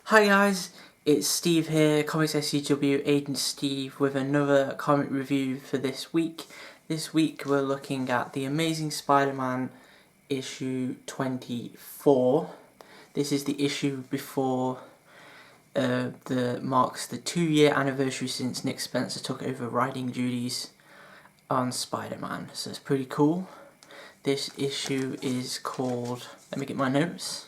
Hi guys, it's Steve here, Comics SCW Agent Steve with another comic review for this week. This week we're looking at The Amazing Spider-Man issue 24. This is the issue before marks the 2-year anniversary since Nick Spencer took over writing duties on Spider-Man, so it's pretty cool. This issue is called, let me get my notes.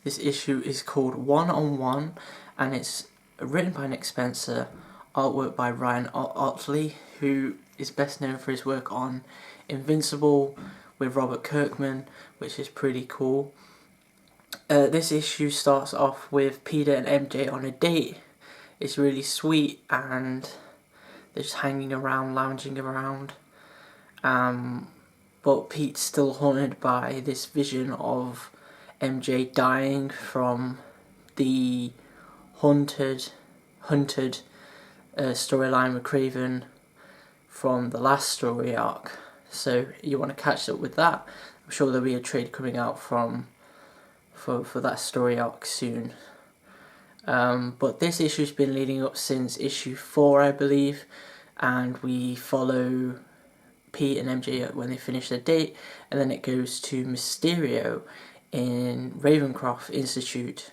This issue is called One-on-One, and it's written by Nick Spencer, artwork by Ryan Ottley, who is best known for his work on Invincible with Robert Kirkman, which is pretty cool. This issue starts off with Peter and MJ on a date. It's really sweet, and they're just hanging around, lounging around. But Pete's still haunted by this vision of MJ dying from the hunted storyline with Craven from the last story arc. So you want to catch up with that. I'm sure there'll be a trade coming out for that story arc soon. But this issue's been leading up since issue 4, I believe, and we follow Pete and MJ when they finish their date, and then it goes to Mysterio in Ravencroft Institute,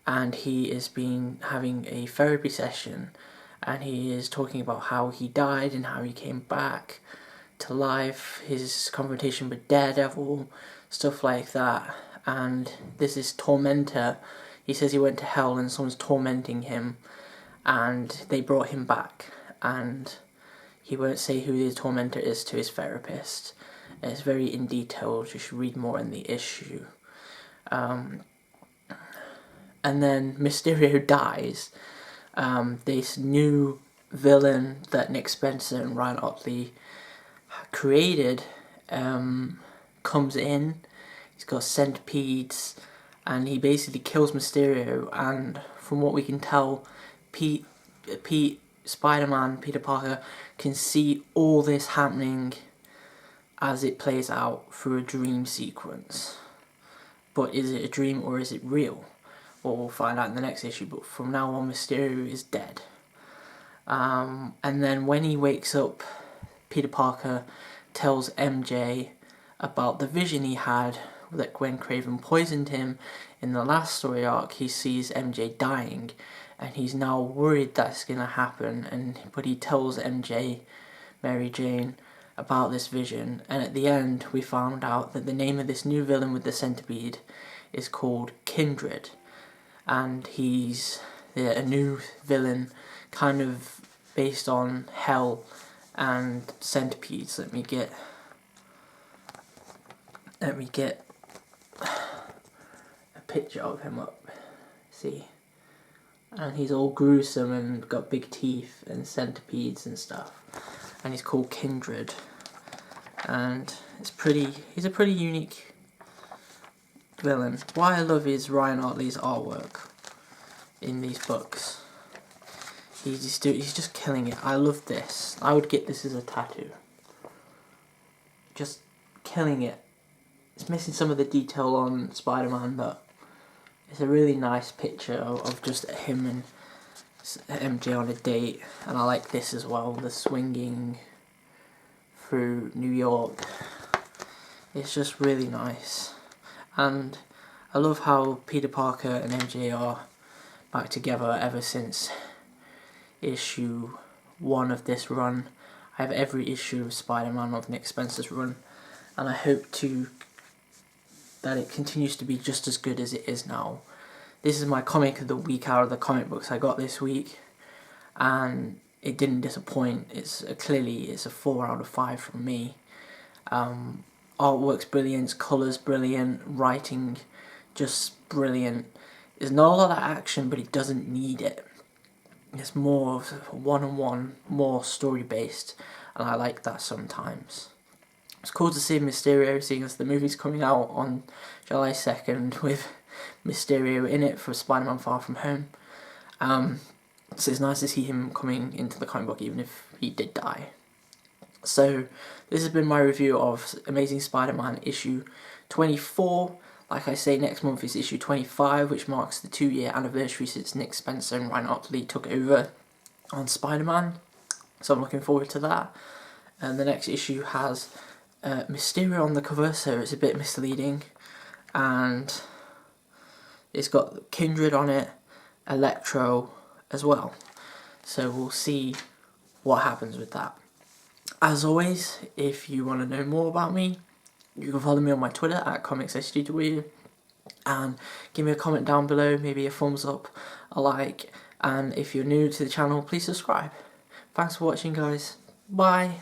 and he has been having a therapy session, and he is talking about how he died and how he came back to life, his confrontation with Daredevil, stuff like that. And this is Tormentor. He says he went to hell and someone's tormenting him, and they brought him back, and he won't say who the tormentor is to his therapist. And it's very in detail. You should read more in the issue. And then Mysterio dies. This new villain that Nick Spencer and Ryan Ottley created comes in. He's got centipedes, and he basically kills Mysterio. And from what we can tell, Spider-Man, Peter Parker, can see all this happening as it plays out through a dream sequence. But is it a dream or is it real? Well, we'll find out in the next issue, but from now on Mysterio is dead. And then when he wakes up, Peter Parker tells MJ about the vision he had, that when Craven poisoned him in the last story arc, he sees MJ dying, and he's now worried that's going to happen, but he tells MJ, Mary Jane, about this vision, and at the end we found out that the name of this new villain with the centipede is called Kindred, and he's a new villain kind of based on hell and centipedes. Let me get a picture of him up. See, and he's all gruesome and got big teeth and centipedes and stuff, and he's called Kindred, and he's a pretty unique villain. What I love is Ryan Ottley's artwork in these books. He's just killing it. I love this. I would get this as a tattoo. Just killing it. It's missing some of the detail on Spider-Man, but it's a really nice picture of just him and MJ on a date, and I like this as well, the swinging through New York. It's just really nice, and I love how Peter Parker and MJ are back together ever since issue 1 of this run. I have every issue of Spider-Man of Nick Spencer's run, and I hope that it continues to be just as good as it is now. This is my comic of the week out of the comic books I got this week, and it didn't disappoint. It's a 4 out of 5 from me. Artwork's brilliant, colours brilliant, writing just brilliant. There's not a lot of action, but it doesn't need it. It's more of one-on-one, more story-based, and I like that sometimes. It's cool to see Mysterio, seeing as the movie's coming out on July 2nd with Mysterio in it for Spider-Man Far From Home. So it's nice to see him coming into the comic book, even if he did die. So this has been my review of Amazing Spider-Man issue 24. Like I say, next month is issue 25, which marks the 2-year anniversary since Nick Spencer and Ryan Ottley took over on Spider-Man. So I'm looking forward to that. And the next issue has Mysterio on the cover, so it's a bit misleading. And it's got Kindred on it, Electro as well. So we'll see what happens with that. As always, if you want to know more about me, you can follow me on my Twitter at ComicsSGW, and give me a comment down below, maybe a thumbs up, a like, and if you're new to the channel, please subscribe. Thanks for watching, guys. Bye.